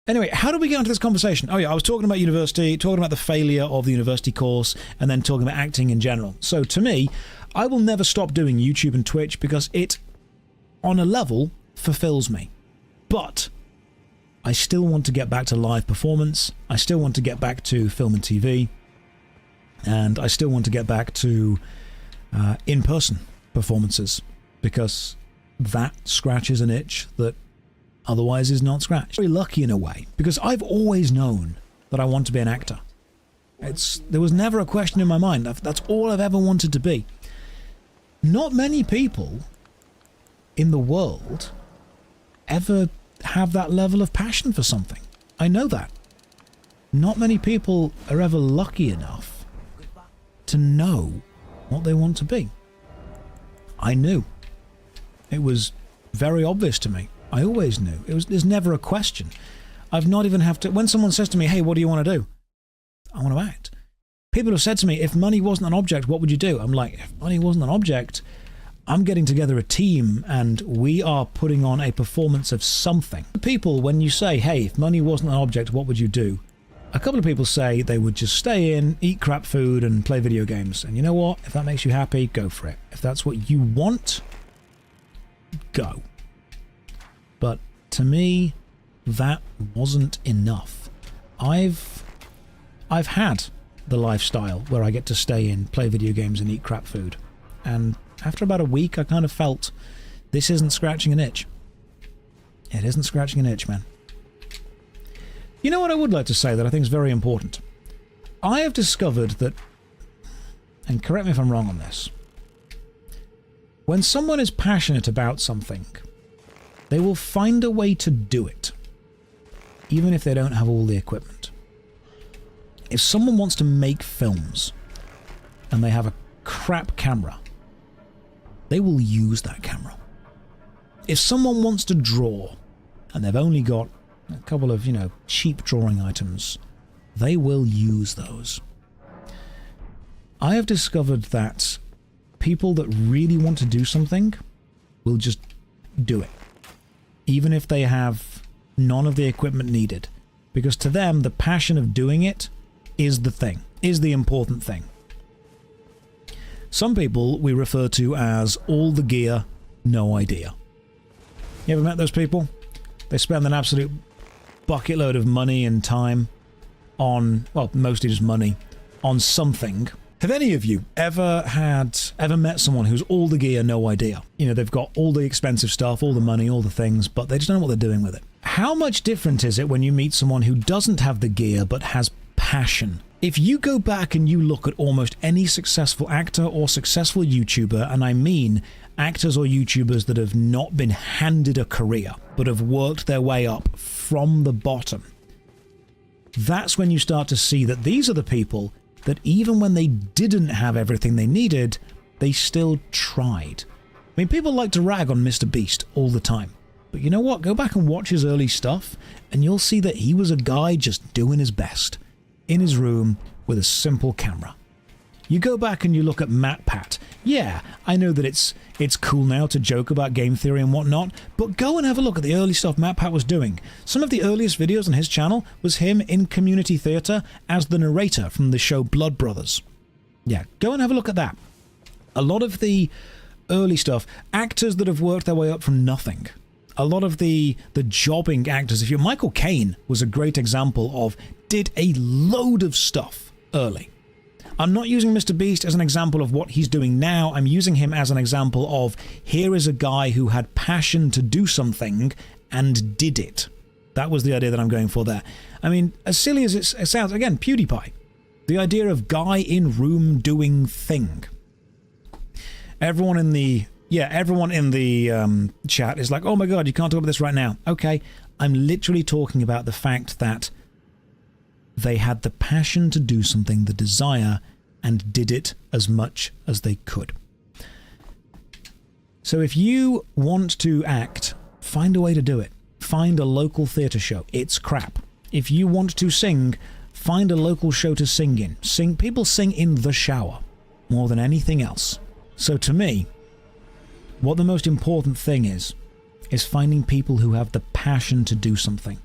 Anyway, how did we get into this conversation? Oh yeah, I was talking about university, talking about the failure of the university course, and then talking about acting in general. So to me, I will never stop doing YouTube and Twitch because it, on a level, fulfills me. But I still want to get back to live performance. I still want to get back to film and TV. And I still want to get back to in-person performances, because that scratches an itch that otherwise is not scratched. Very lucky in a way, because I've always known that I want to be an actor. There was never a question in my mind. That's all I've ever wanted to be. Not many people in the world ever have that level of passion for something. I know that. Not many people are ever lucky enough to know what they want to be. I knew. It was very obvious to me. I always knew. There's never a question. I've not even have to... When someone says to me, hey, what do you want to do? I want to act. People have said to me, if money wasn't an object, what would you do? I'm like, if money wasn't an object, I'm getting together a team and we are putting on a performance of something. People, when you say, hey, if money wasn't an object, what would you do? A couple of people say they would just stay in, eat crap food, and play video games. And you know what? If that makes you happy, go for it. If that's what you want, go. But to me, that wasn't enough. I've had the lifestyle where I get to stay in, play video games, and eat crap food. And after about a week, I kind of felt this isn't scratching an itch. It isn't scratching an itch, man. You know what I would like to say that I think is very important? I have discovered that, and correct me if I'm wrong on this, when someone is passionate about something, they will find a way to do it, even if they don't have all the equipment. If someone wants to make films, and they have a crap camera, they will use that camera. If someone wants to draw, and they've only got a couple of, cheap drawing items, they will use those. I have discovered that people that really want to do something will just do it, even if they have none of the equipment needed, because to them, the passion of doing it is the thing, is the important thing. Some people we refer to as all the gear, no idea. You ever met those people? They spend an absolute bucket load of money and time on, well, mostly just money, on something. Have any of you ever met someone who's all the gear, no idea? They've got all the expensive stuff, all the money, all the things, but they just don't know what they're doing with it. How much different is it when you meet someone who doesn't have the gear but has passion? If you go back and you look at almost any successful actor or successful YouTuber, and I mean actors or YouTubers that have not been handed a career, but have worked their way up from the bottom, that's when you start to see that these are the people that even when they didn't have everything they needed, they still tried. I mean, people like to rag on Mr. Beast all the time. But you know what? Go back and watch his early stuff, and you'll see that he was a guy just doing his best in his room with a simple camera. You go back and you look at MatPat. Yeah, I know that it's cool now to joke about game theory and whatnot, but go and have a look at the early stuff MatPat was doing. Some of the earliest videos on his channel was him in community theatre as the narrator from the show Blood Brothers. Yeah, go and have a look at that. A lot of the early stuff, actors that have worked their way up from nothing. A lot of the jobbing actors. Michael Caine was a great example of did a load of stuff early. I'm not using Mr. Beast as an example of what he's doing now. I'm using him as an example of here is a guy who had passion to do something and did it. That was the idea that I'm going for there. I mean, as silly as it sounds, again, PewDiePie. The idea of guy in room doing thing. Everyone in the chat is like, oh my god, you can't talk about this right now. Okay, I'm literally talking about the fact that they had the passion to do something, the desire, and did it as much as they could. So if you want to act, find a way to do it. Find a local theatre show. It's crap. If you want to sing, find a local show to sing in. People sing in the shower more than anything else. So to me, what the most important thing is finding people who have the passion to do something.